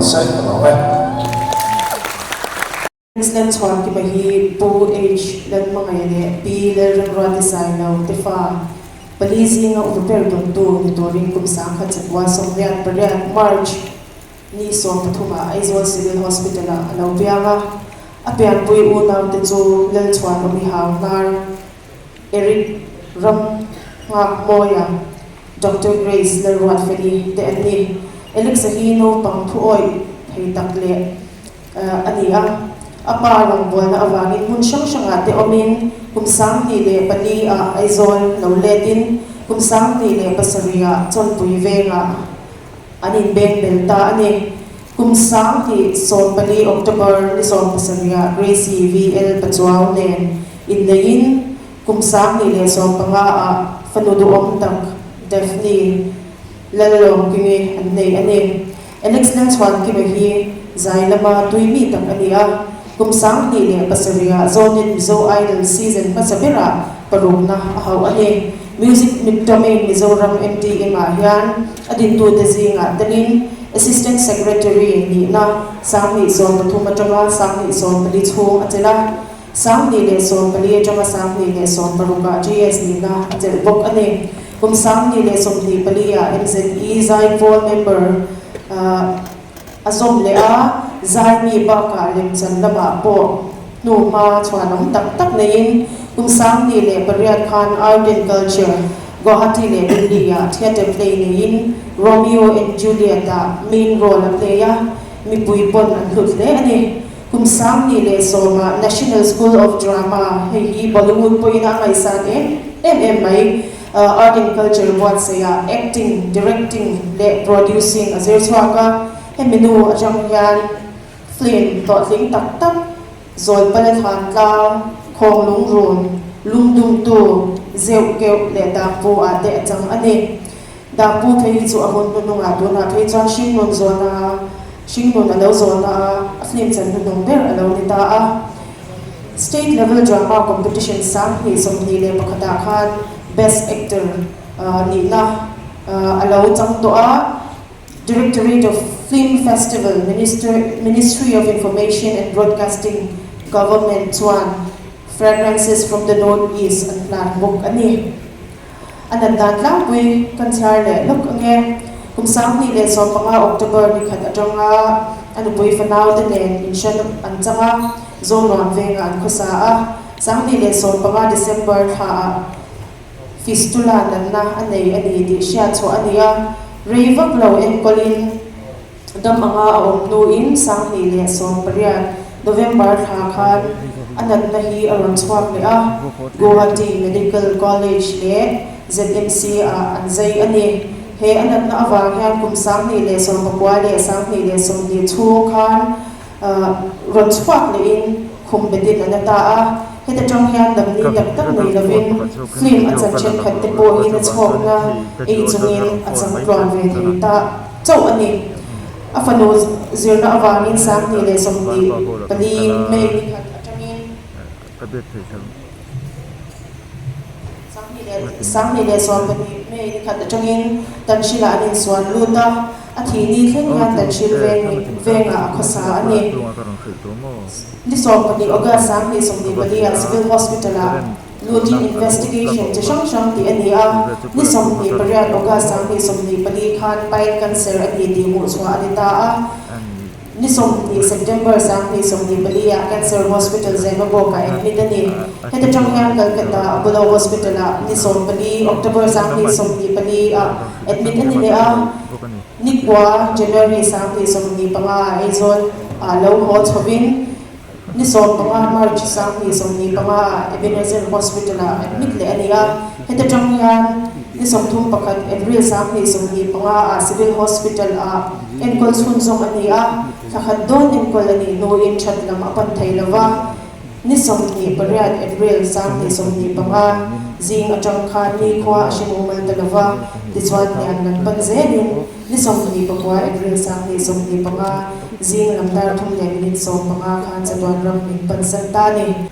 set about it. Lalchhuankima hi pawh lan mangai pi lalchhuankima design lo tefa police nga uper don tu nitoring kumsang khat chakwa somriat pariat March ni som pathuma Aizawl Civil Hospital alo bianga apian pui unaw te chu Lalchhuankima mi hawnar Eric Ram nga moya Dr. Grace Lalruat Feli te ani Alex Ahino pangthuoi thei takle ania apa lang buwan na awangin mun siyang ate omin kumsang nile pali Aizawl lo ledin kumsang nile pasaria chon puive nga anin beng belta ani kumsang ti som pali October ni som pasaria Gracie VL pachuaw nen inlein kumsang nile som panga Fanu tak Daphne Lalchhuankima ani Alex Lalchhuankima hi zai lama tuimi tak ania kumsang nile pasaria zonin mizo idol season pasabira parugna ahaw ani music domain mizoram MD ima hian adin tu te zinga tanin assistant secretary ni na sangni zon pathuma tanga sangni zon pali chung atela sangni le zon pali tanga sangni le zon paruga GS ni na atel bok ani kumsang ni le somni pali MZE zai board member azom le zai mi ba ka lem chan lama po nu ma chwanam tak tak nein kumsang ni le pariat khan art and culture Guwahati le India theatre play nein Romeo and Juliet main role play mi pui pon an hut le ani kumsang ni le soma National School of Drama hi Bollywood poina ngai san mai art and culture what say acting directing le producing azir chwaka menu ajang yan film to ling tak tak zol palat han tlang khong lung run lung dum tu zeu keu le da pu ate chang ani da pu thei chu ahon nu nga tu na thei chan shin non zona shin non alo zona film chan nu ber alo ni ta state level drama competition sang ni somni le pakhata khan best actor ni na alo chang to Directorate of Film Festival, Ministry of Information and Broadcasting, Government Tuan, Fragrances from the Northeast and Plan Book ani. Anandan lang we concern look again kumsang ni le so panga October ni khat atonga anu pui fanaw den in shan anchanga zolo venga an khosa sang ni le so panga December tha fistula nanna anei ani di sha cho ania Reva Glow and Colin dam mga omnu in sang nile som parian November thakan anat nahi aron swak le Guwahati Medical College le ZMC anzai ani he anat na awang yan kumsang nile som pakwa le sang nile som ni chu khan ron swak le in kumbedin anata heta trong hian dam ni tak tak nei lovin film achan chen khat te po in chhok na ei chungin achang twan ve thei ta chau ani Fanu zirna awangin sang ni le somni pali me ni khat atangin sang ni le som pali me ni khat atangin tan shila anin swan luta athi ni thleng han tan shil venga khosa ani ni som pali oga sang ni somni pali civil hospital routine investigation to shang ti ania ni somni pariat oga sang ni somni pali khan pai cancer ani di mu chwa alita ni somni September sang ni somni pali cancer hospital zema boka admit ani heta changyan kalkata Apollo hospital ni som pali October sang ni somni pali admit ani le ni kwa January sang ni somni panga Aizawl lo ho chobin ni som panga March sang ni somni panga Ebenezer hospital admit le ania heta changyan ni somthum pakhat April sang ni somni panga civil hospital enkol sun som ania thakhat don enkol ani no in chat lam apan thailawa ni somni pariat April sang ni somni panga zing atang khan ni khwa ashimumal talawa dichwan yan nan panzenin ni somni pakwa April sang ni somni panga zing lamdar thum le min som panga khan chadwan ram min pansantani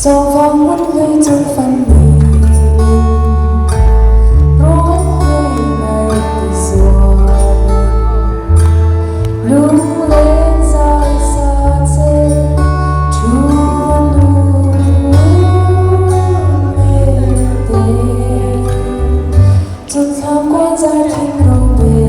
Dòng vòng mất lưới trong phần mình rối người này thì xóa lung lên dài xa trên chúa luôn mê tên chợt tham quan dài thành đầu bề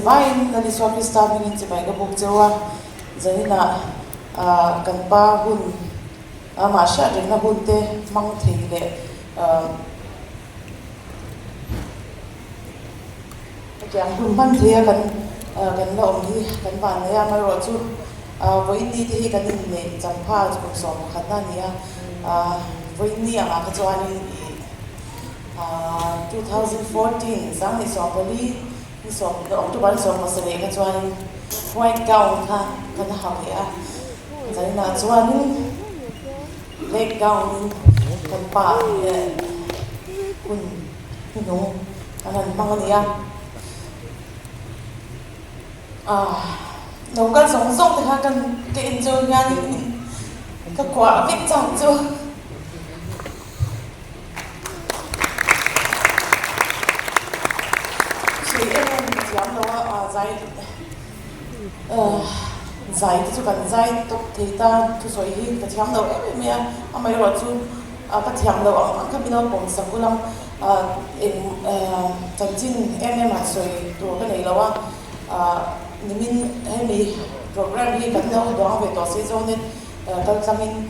vai na li swak sta bingin che bai ga buk chewa zaina kan pa hun ma sha de na hun te mang thei le kyang hun man thea kan la om hi kan ban ya ma ro chu voi ni te hi kan ni ne cham pha chu som khatna nia voi ni ama ka chwani 2014 sang ni som pali ni som October som ma sele ka chwani white gown kha kan ha ya zaina chwani leg gown kan pa kun no anan mangania nấu cái giống giống thì ha cần cái enjoy nha cái quả biết chẳng chưa chị em dám đó dạy dạy thì chú cần dạy tục thì ta chú soi hi cái thiam đầu em mẹ mấy rồi chú cái thiam đầu ông cái bên đó bông sắm cũng lắm em chân chính em mà soi đồ cái này là nimin hemi program hi kan lo do ve to se zo ne ta chamin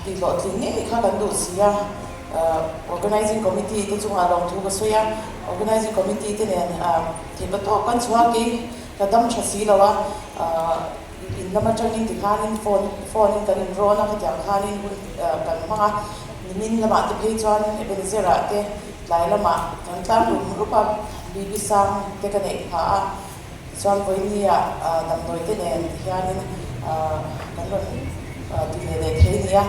di lo tling ne kha kan do sia organizing committee te chunga long thu ga soya organizing committee te ne the ba to kan chwa ki kadam chasi lawa in lama training ti khanin phone kan ro na ka khanin kan ma nimin lama te phei chuan ebenezera te lai lama kan ta rupa bibisang te kan ei pha chuan voi ni dam noi te nen hianin kan ron ti le thei nia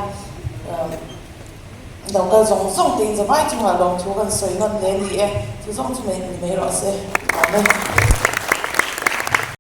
dau ka zong zong ting zawai chunga long thu kan soi non le ni e chu zong chu mai ro se amen